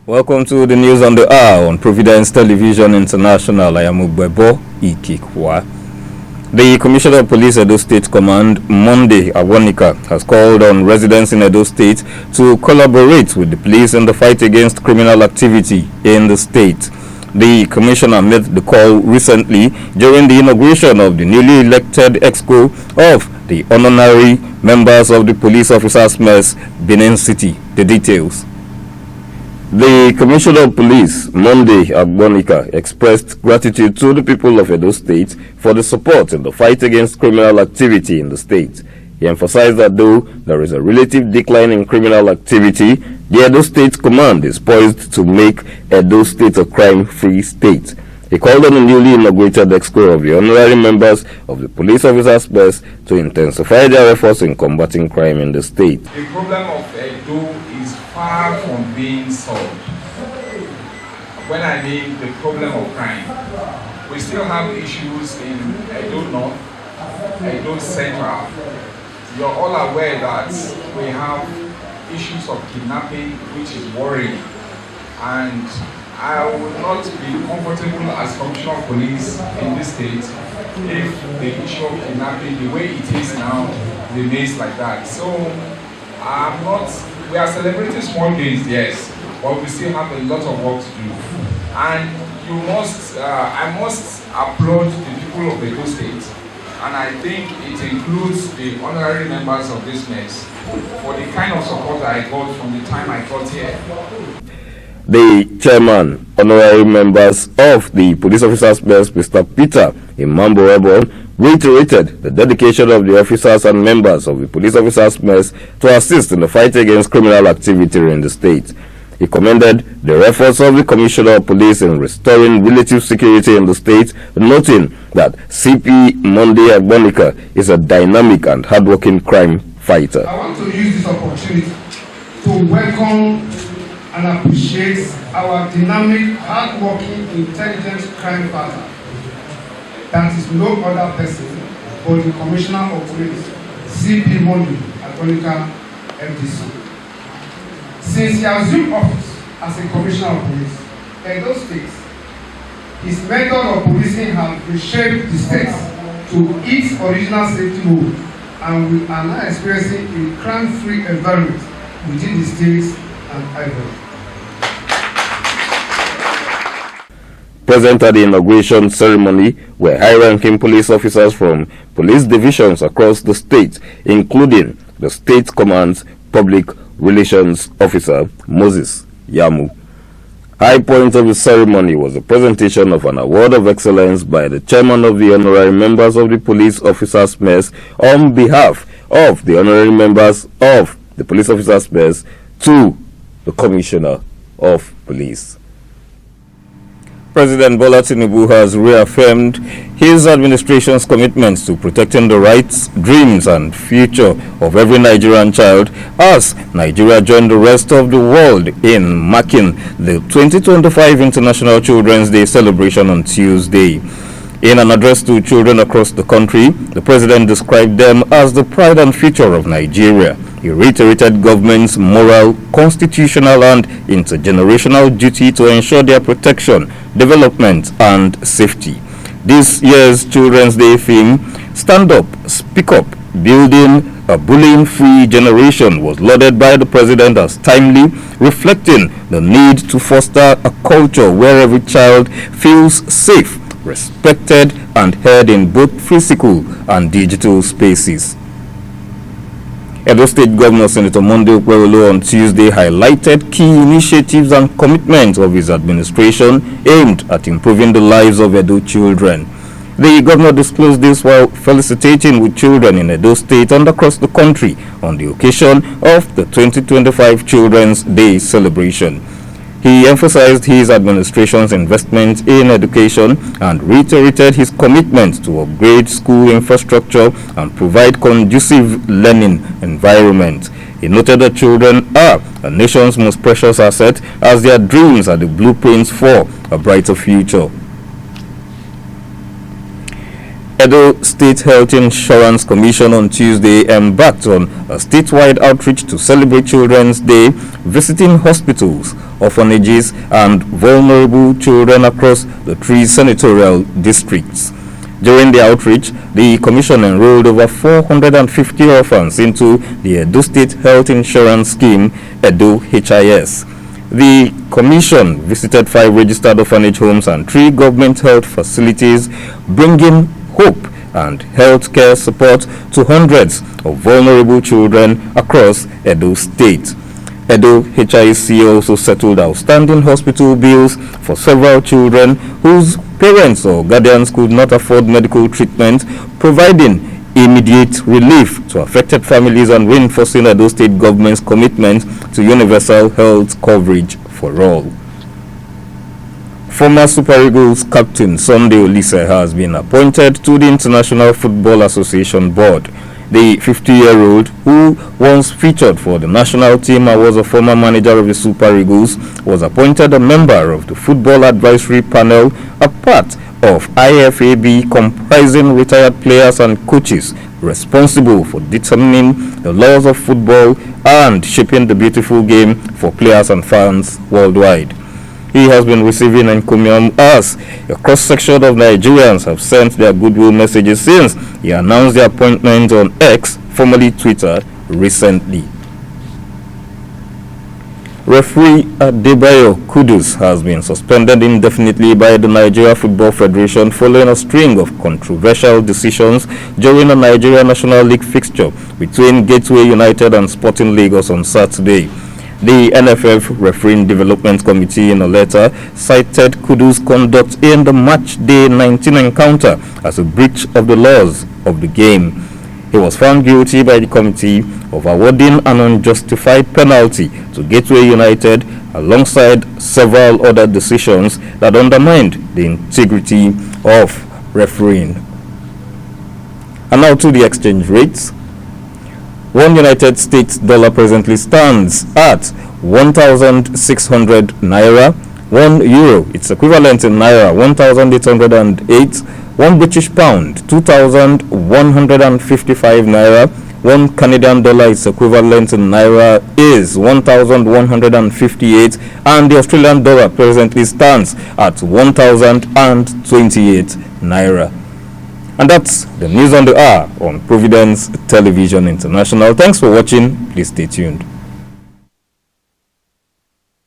Welcome to the news on the hour on Providence Television International. I am Ubebo Ikikwa. The Commissioner of Police Edo State Command, Monday Awonika, has called on residents in Edo State to collaborate with the police in the fight against criminal activity in the state. The Commissioner made the call recently during the inauguration of the newly elected Exco of the honorary members of the Police Officers Mess, Benin City. The details. The Commissioner of Police, Monday Agbonika, expressed gratitude to the people of Edo State for the support in the fight against criminal activity in the state. He emphasized that though there is a relative decline in criminal activity, the Edo State Command is poised to make Edo State a crime-free state. He called on the newly inaugurated Exco of the honorary members of the Police Officers Best to intensify their efforts in combating crime in the state. The problem of Edo is far from being solved. When I mean the problem of crime, we still have issues in Edo North, Edo Central. You're all aware that we have issues of kidnapping, which is worrying. And I would not be comfortable as Commissioner of Police in this state if the issue of kidnapping, the way it is now, remains like that. So we are celebrating small gains, yes, but we still have a lot of work to do. And I must applaud the people of Edo State, and I think it includes the honorary members of this mess for the kind of support I got from the time I got here. The chairman, honorary members of the Police Officers Mess, Mr. Peter Imambo Ebon, reiterated the dedication of the officers and members of the Police Officers Mess to assist in the fight against criminal activity in the state. He commended the efforts of the Commissioner of Police in restoring relative security in the state, noting that CP Monday Agbonika is a dynamic and hardworking crime fighter. I want to use this opportunity to welcome and appreciate our dynamic, hard-working, intelligent crime fighter. That is no other person but the Commissioner of Police, CP Monday Agbonika, FDC. Since he assumed office as a Commissioner of Police, Edo State, his method of policing has reshaped the state to its original safety mode, and we are now experiencing a crime-free environment within the state and Ivory. Present at the inauguration ceremony were high-ranking police officers from police divisions across the state, including the State Command's Public Relations Officer, Moses Yamu. High point of the ceremony was the presentation of an award of excellence by the chairman of the honorary members of the Police Officers Mess on behalf of the honorary members of the Police Officers Mess to the Commissioner of Police. President Bola Tinubu has reaffirmed his administration's commitments to protecting the rights, dreams and future of every Nigerian child as Nigeria joined the rest of the world in marking the 2025 International Children's Day celebration on Tuesday. In an address to children across the country, the president described them as the pride and future of Nigeria. He reiterated government's moral, constitutional and intergenerational duty to ensure their protection, development and safety. This year's Children's Day theme, Stand Up, Speak Up, Building a Bullying-Free Generation, was lauded by the president as timely, reflecting the need to foster a culture where every child feels safe, respected and heard in both physical and digital spaces. Edo State Governor Senator Monday Okpebholo on Tuesday highlighted key initiatives and commitments of his administration aimed at improving the lives of Edo children. The governor disclosed this while felicitating with children in Edo State and across the country on the occasion of the 2025 Children's Day celebration. He emphasized his administration's investment in education and reiterated his commitment to upgrade school infrastructure and provide conducive learning environment. He noted that children are a nation's most precious asset as their dreams are the blueprints for a brighter future. Edo State Health Insurance Commission on Tuesday embarked on a statewide outreach to celebrate Children's Day, visiting hospitals, orphanages, and vulnerable children across the 3 senatorial districts. During the outreach, the commission enrolled over 450 orphans into the Edo State Health Insurance Scheme, Edo HIS. The commission visited 5 registered orphanage homes and 3 government health facilities, bringing hope and health care support to hundreds of vulnerable children across Edo State. Edo HIC also settled outstanding hospital bills for several children whose parents or guardians could not afford medical treatment, providing immediate relief to affected families and reinforcing Edo State government's commitment to universal health coverage for all. Former Super Eagles captain Sunday Oliseh has been appointed to the International Football Association board. The 50-year-old, who once featured for the national team and was a former manager of the Super Eagles, was appointed a member of the Football Advisory Panel, a part of IFAB comprising retired players and coaches responsible for determining the laws of football and shaping the beautiful game for players and fans worldwide. He has been receiving encomium as a cross-section of Nigerians have sent their goodwill messages since he announced the appointment on X, formerly Twitter, recently. Referee Adebayo Kudus has been suspended indefinitely by the Nigeria Football Federation following a string of controversial decisions during a Nigeria National League fixture between Gateway United and Sporting Lagos on Saturday. The NFF Refereeing Development Committee in a letter cited Kudus' conduct in the match day 19 encounter as a breach of the laws of the game. He was found guilty by the committee of awarding an unjustified penalty to Gateway United alongside several other decisions that undermined the integrity of refereeing. And now to the exchange rates. 1 United States dollar presently stands at 1,600 naira. 1 euro, its equivalent in naira, 1,808. 1 British pound, 2,155 naira. 1 Canadian dollar, its equivalent in naira, is 1,158, and the Australian dollar presently stands at 1,028 naira. And that's the news on the hour on Providence Television International. Thanks for watching. Please stay tuned.